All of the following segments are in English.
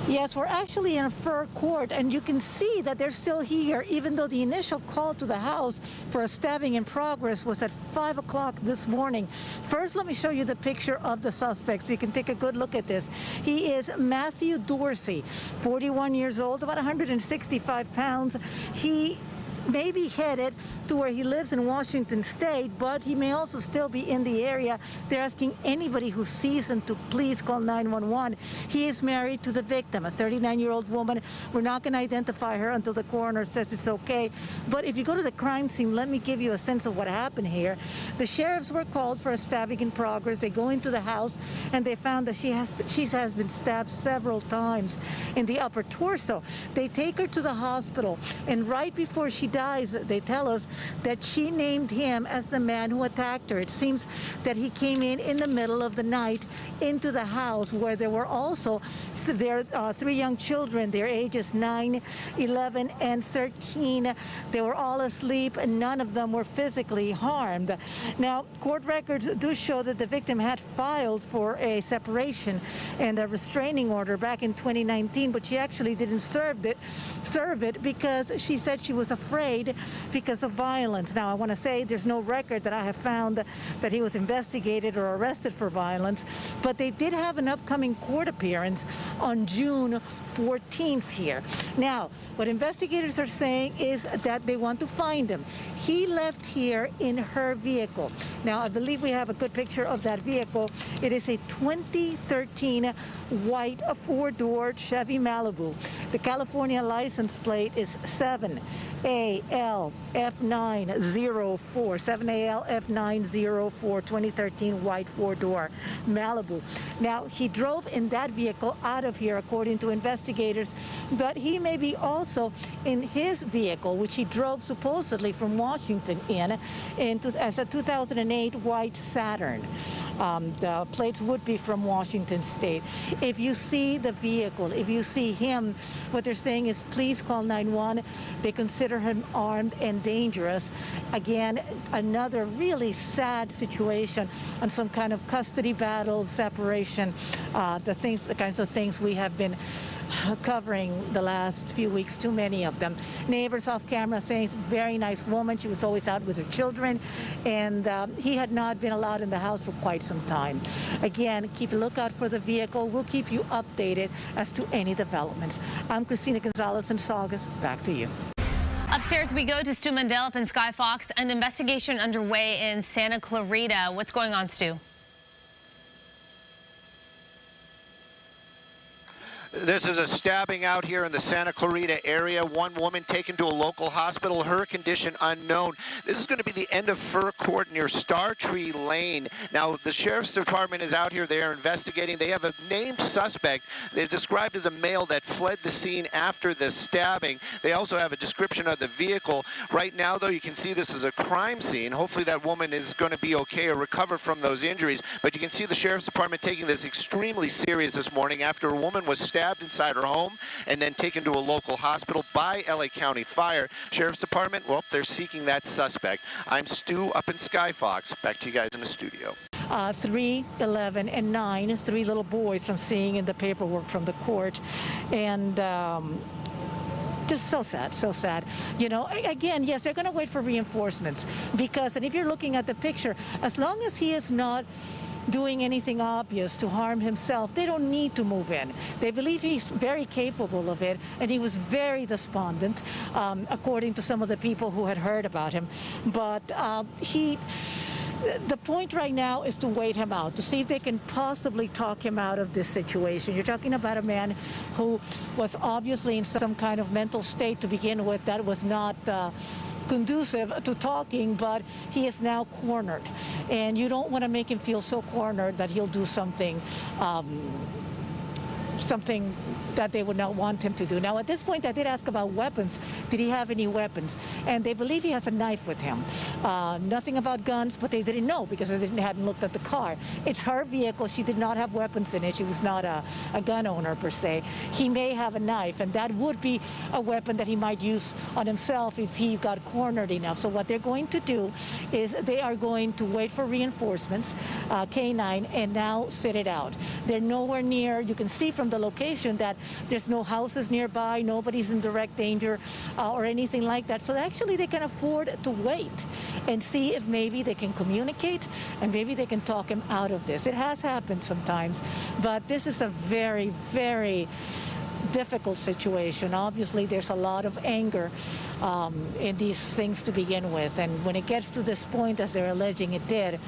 Yes, we're actually in a Fir Court, and you can see that they're still here, even though the initial call to the house for a stabbing in progress was at 5 o'clock this morning. First, let me show you the picture of the suspect so you can take a good look at this. He is Matthew Dorsey, 41 years old, about 165 pounds. He may be headed to where he lives in Washington State, but he may also still be in the area. They're asking anybody who sees him to please call 911. He is married to the victim, a 39-year-old woman. We're not going to identify her until the coroner says it's okay. But if you go to the crime scene, let me give you a sense of what happened here. The sheriffs were called for a stabbing in progress. They go into the house and they found that she has been stabbed several times in the upper torso. They take her to the hospital, and right before she dies, they tell us that she named him as the man who attacked her. It seems that he came in the middle of the night into the house where there were also their 3 young children, their ages 9, 11, and 13. They were all asleep, and none of them were physically harmed. Now, court records do show that the victim had filed for a separation and a restraining order back in 2019, but she actually didn't serve it because she said she was afraid because of violence. Now, I want to say there's no record that I have found that he was investigated or arrested for violence, but they did have an upcoming court appearance on June 14th here. Now, what investigators are saying is that they want to find him. He left here in her vehicle. Now, I believe we have a good picture of that vehicle. It is a 2013 white 4-door Chevy Malibu. The California license plate is 7ALF904, 7ALF904, 2013 white 4-door Malibu. Now, he drove in that vehicle out of here, according to investigators, but he may be also in his vehicle, which he drove supposedly from Washington as a 2008 white Saturn. The plates would be from Washington State. If you see the vehicle, if you see him, what they're saying is please call 911. They consider him armed and dangerous. Again, another really sad situation on some kind of custody battle, separation, the kinds of things we have been covering the last few weeks, too many of them. Neighbors off camera saying she's a very nice woman. She was always out with her children, and he had not been allowed in the house for quite some time. Again, keep a lookout for the vehicle. We'll keep you updated as to any developments. I'm Christina Gonzalez in Saugus. Back to you. Upstairs we go to Stu Mandel up in Sky Fox. An investigation underway in Santa Clarita. What's going on, Stu? This is a stabbing out here in the Santa Clarita area. One woman taken to a local hospital, her condition unknown. This is going to be the end of Fir Court near Star Tree Lane. Now, the Sheriff's Department is out here. They are investigating. They have a named suspect. They're described as a male that fled the scene after the stabbing. They also have a description of the vehicle. Right now, though, you can see this is a crime scene. Hopefully that woman is going to be okay or recover from those injuries. But you can see the Sheriff's Department taking this extremely serious this morning after a woman was stabbed inside her home and then taken to a local hospital by LA County Fire. Sheriff's Department, well, they're seeking that suspect. I'm Stu up in Sky Fox. Back to you guys in the studio. 3, 11, and 9, 3 little boys I'm seeing in the paperwork from the court. And just so sad, so sad. You know, again, yes, they're going to wait for reinforcements because, and if you're looking at the picture, as long as he is not doing anything obvious to harm himself, they don't need to move in. They believe he's very capable of it, and he was very despondent, according to some of the people who had heard about him. But the point right now is to wait him out, to see if they can possibly talk him out of this situation. You're talking about a man who was obviously in some kind of mental state to begin with that was not conducive to talking, but he is now cornered. And you don't want to make him feel so cornered that he'll do something that they would not want him to do. Now, at this point, I did ask about weapons. Did he have any weapons? And they believe he has a knife with him. Nothing about guns, but they didn't know because they hadn't looked at the car. It's her vehicle. She did not have weapons in it. She was not a gun owner, per se. He may have a knife, and that would be a weapon that he might use on himself if he got cornered enough. So what they're going to do is they are going to wait for reinforcements, K9, and now sit it out. They're nowhere near. You can see from on the location that there's no houses nearby, nobody's in direct danger or anything like that. So actually they can afford to wait and see if maybe they can communicate and maybe they can talk him out of this. It has happened sometimes, but this is a very, very difficult situation. Obviously, there's a lot of anger in these things to begin with, and when it gets to this point, as they're alleging it did,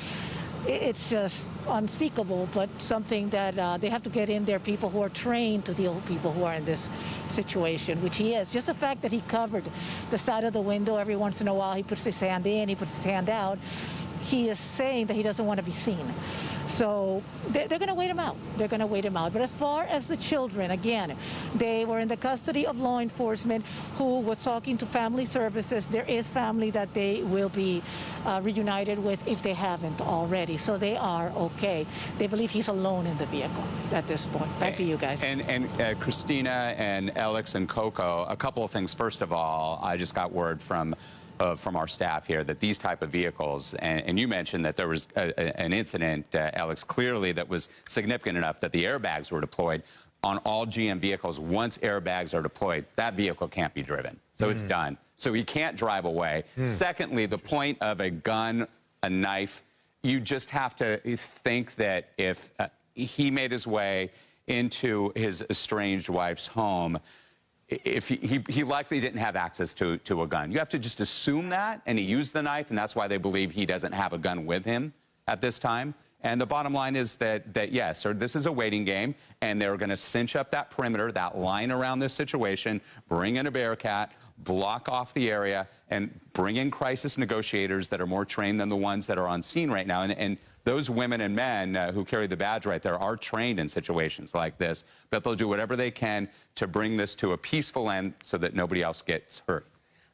it's just unspeakable, but something that they have to get in there people who are trained to deal with people who are in this situation, which he is. Just the fact that he covered the side of the window every once in a while, he puts his hand in, he puts his hand out, he is saying that he doesn't want to be seen. So they're going to wait him out. They're going to wait him out. But as far as the children, again, they were in the custody of law enforcement who were talking to family services. There is family that they will be reunited with if they haven't already. So they are okay. They believe he's alone in the vehicle at this point. Back to you guys. And Christina and Alex and Coco, a couple of things. First of all, I just got word from our staff here that these type of vehicles, and you mentioned that there was an incident, Alex, clearly that was significant enough that the airbags were deployed. On all GM vehicles, once airbags are deployed, that vehicle can't be driven. So it's done. So he can't drive away. Secondly, the point of a gun, a knife, you just have to think that if he made his way into his estranged wife's home, if he likely didn't have access to a gun. You have to just assume that, and he used the knife, and that's why they believe he doesn't have a gun with him at this time. And the bottom line is that yes, this is a waiting game, and they're going to cinch up that perimeter, that line around this situation, bring in a Bearcat, block off the area, and bring in crisis negotiators that are more trained than the ones that are on scene right now. And those women and men who carry the badge right there are trained in situations like this, but they'll do whatever they can to bring this to a peaceful end so that nobody else gets hurt.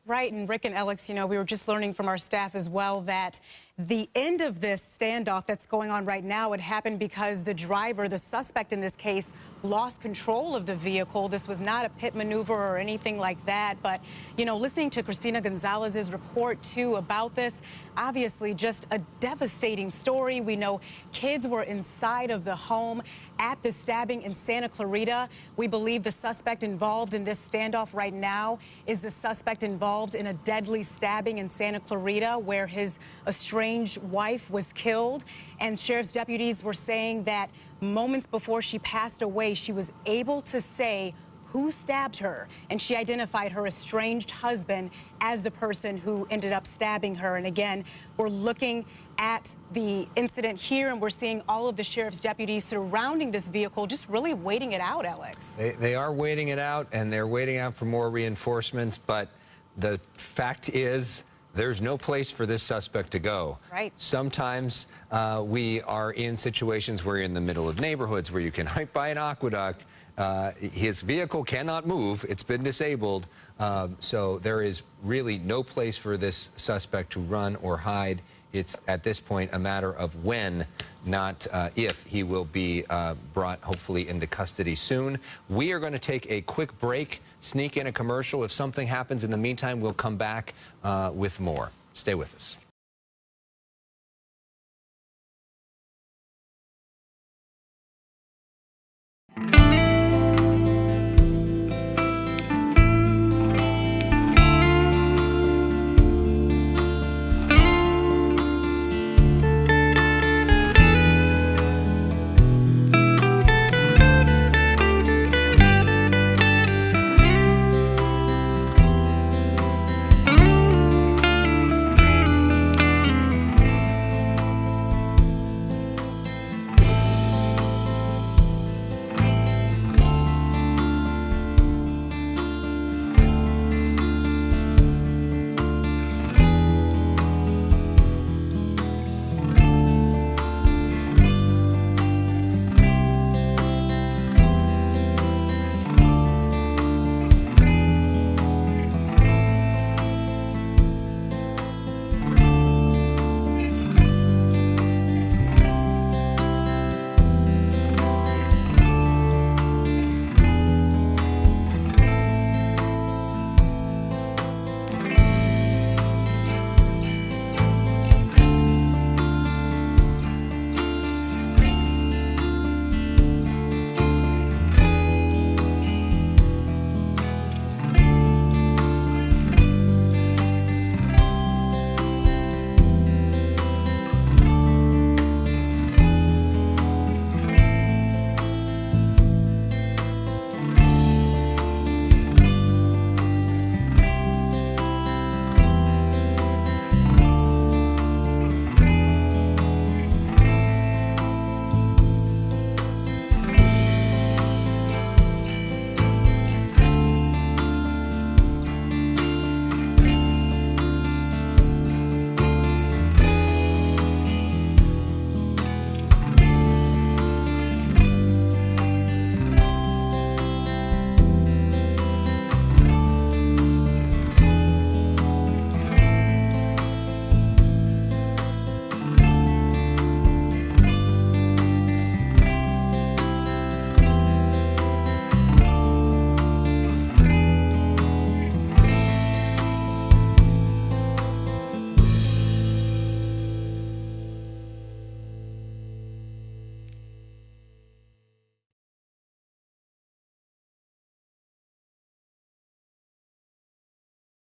Right, and Rick and Alex, you know, we were just learning from our staff as well that the end of this standoff that's going on right now, it happened because the driver, the suspect in this case, lost control of the vehicle. This was not a pit maneuver or anything like that. But, you know, listening to Christina Gonzalez's report, too, about this, obviously just a devastating story. We know kids were inside of the home at the stabbing in Santa Clarita. We believe the suspect involved in this standoff right now is the suspect involved in a deadly stabbing in Santa Clarita where his estranged wife was killed. And sheriff's deputies were saying that moments before she passed away, she was able to say who stabbed her, and she identified her estranged husband as the person who ended up stabbing her. And again, we're looking at the incident here, and we're seeing all of the sheriff's deputies surrounding this vehicle, just really waiting it out, Alex. They are waiting it out, and they're waiting out for more reinforcements, but the fact is there's no place for this suspect to go. Right. Sometimes we are in situations where you're in the middle of neighborhoods where you can hike by an aqueduct. His vehicle cannot move. It's been disabled. So there is really no place for this suspect to run or hide. It's at this point a matter of when, not if, he will be brought hopefully into custody soon. We are going to take a quick break, sneak in a commercial. If something happens in the meantime, we'll come back with more. Stay with us.